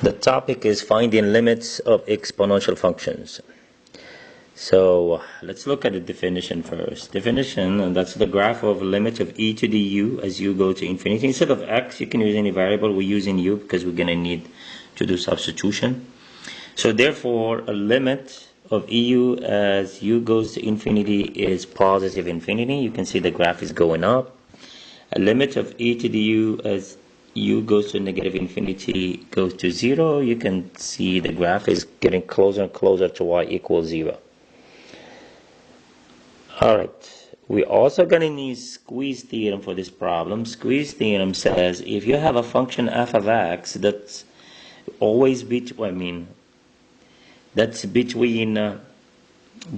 The topic is finding limits of exponential functions. So let's look at the definition first. Definition, and that's the graph of limit of e to the u as u go to infinity. Instead of x, you can use any variable. We're using u because we're going to need to do substitution. So therefore, a limit of eu as u goes to infinity is positive infinity. You can see the graph is going up. A limit of e to the u as u goes to negative infinity goes to 0. You can see the graph is getting closer and closer to y equals 0. Alright, we're also going to need squeeze theorem for this problem. Squeeze theorem says if you have a function f of x that's always between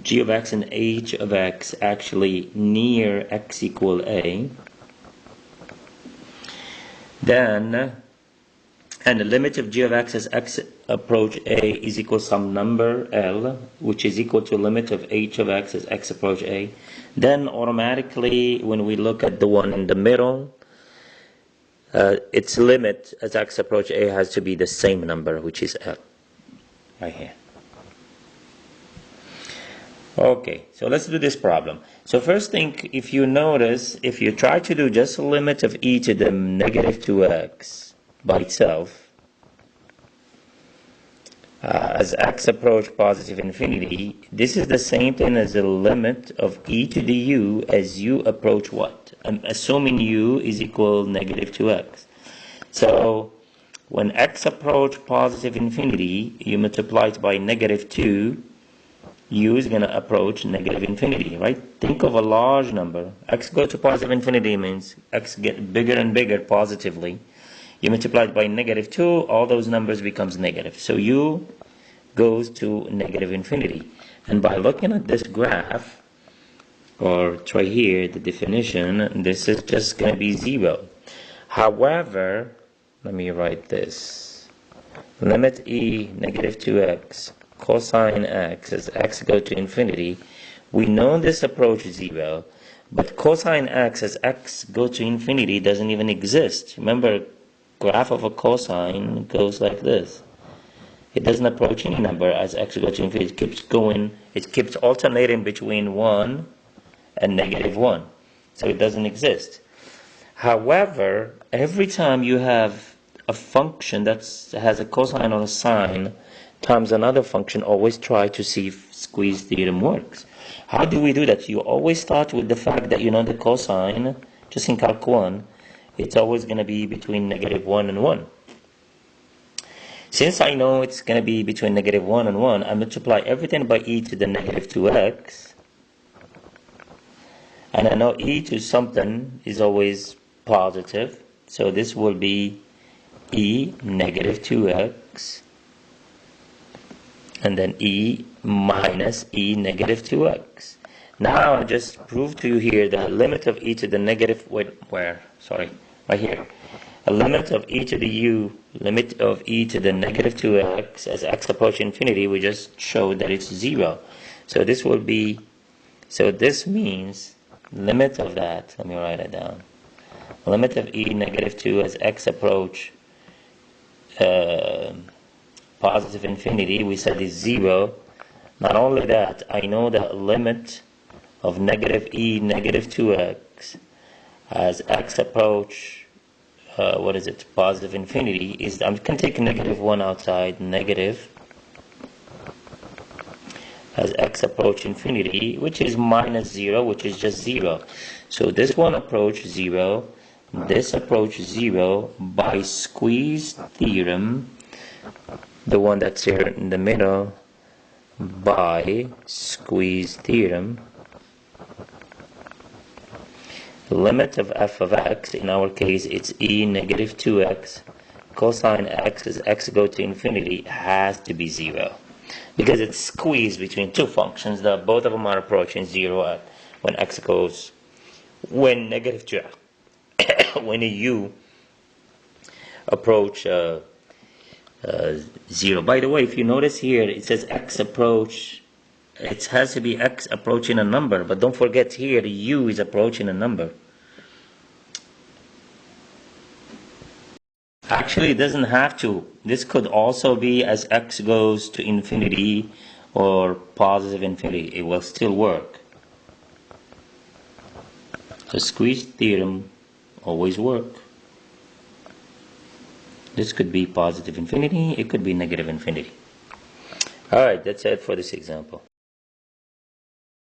g of x and h of x actually near x equal a, then, and the limit of g of x as x approach a is equal to some number L, which is equal to limit of h of x as x approach a, then automatically when we look at the one in the middle, its limit as x approach a has to be the same number, which is L, right here. Okay, so let's do this problem. So first thing, if you notice, if you try to do just a limit of e to the negative 2x by itself, as x approach positive infinity, this is the same thing as the limit of e to the u as u approach what? I'm assuming u is equal negative 2x. So when x approach positive infinity, you multiply it by negative 2, u is going to approach negative infinity, right? Think of a large number. X go to positive infinity means x get bigger and bigger positively. You multiply it by negative 2, all those numbers becomes negative. So u goes to negative infinity. And by looking at this graph, or try here, the definition, this is just going to be 0. However, let me write this. Limit e negative 2x cosine x as x go to infinity, we know this approach is 0, but cosine x as x go to infinity doesn't even exist. Remember, graph of a cosine goes like this. It doesn't approach any number as x go to infinity. It keeps going, it keeps alternating between 1 and negative 1. So it doesn't exist. However, every time you have a function that has a cosine or a sine times another function, always try to see if squeeze theorem works. How do we do that? You always start with the fact that you know the cosine, just in Calc 1, it's always going to be between negative 1 and 1. Since I know it's going to be between negative 1 and 1, I multiply everything by e to the negative 2x. And I know e to something is always positive, so this will be e negative 2x. And then e minus e negative 2x. Now I just prove to you here the limit of e to the negative, right here. A limit of e to the u, limit of e to the negative 2x as x approach infinity, we just showed that it's 0. So this will be, so this means limit of that, let me write it down. Limit of e negative 2 as x approach positive infinity, we said is 0. Not only that, I know that limit of negative e negative 2x as x approach positive infinity is, I'm going to take negative 1 outside, negative as x approach infinity, which is minus 0, which is just 0. So this one approach 0, this approach 0 by squeeze theorem, the one that's here in the middle, by squeeze theorem, limit of f of x, in our case it's e negative 2x, cosine x as x go to infinity has to be 0. Because it's squeezed between two functions that both of them are approaching 0 when x goes, when negative 2, when a u approach 0. By the way, if you notice here, it says x approach, it has to be x approaching a number, but don't forget here, u is approaching a number. Actually, it doesn't have to. This could also be as x goes to infinity or positive infinity. It will still work. The squeeze theorem always work. This could be positive infinity, it could be negative infinity. Alright, that's it for this example.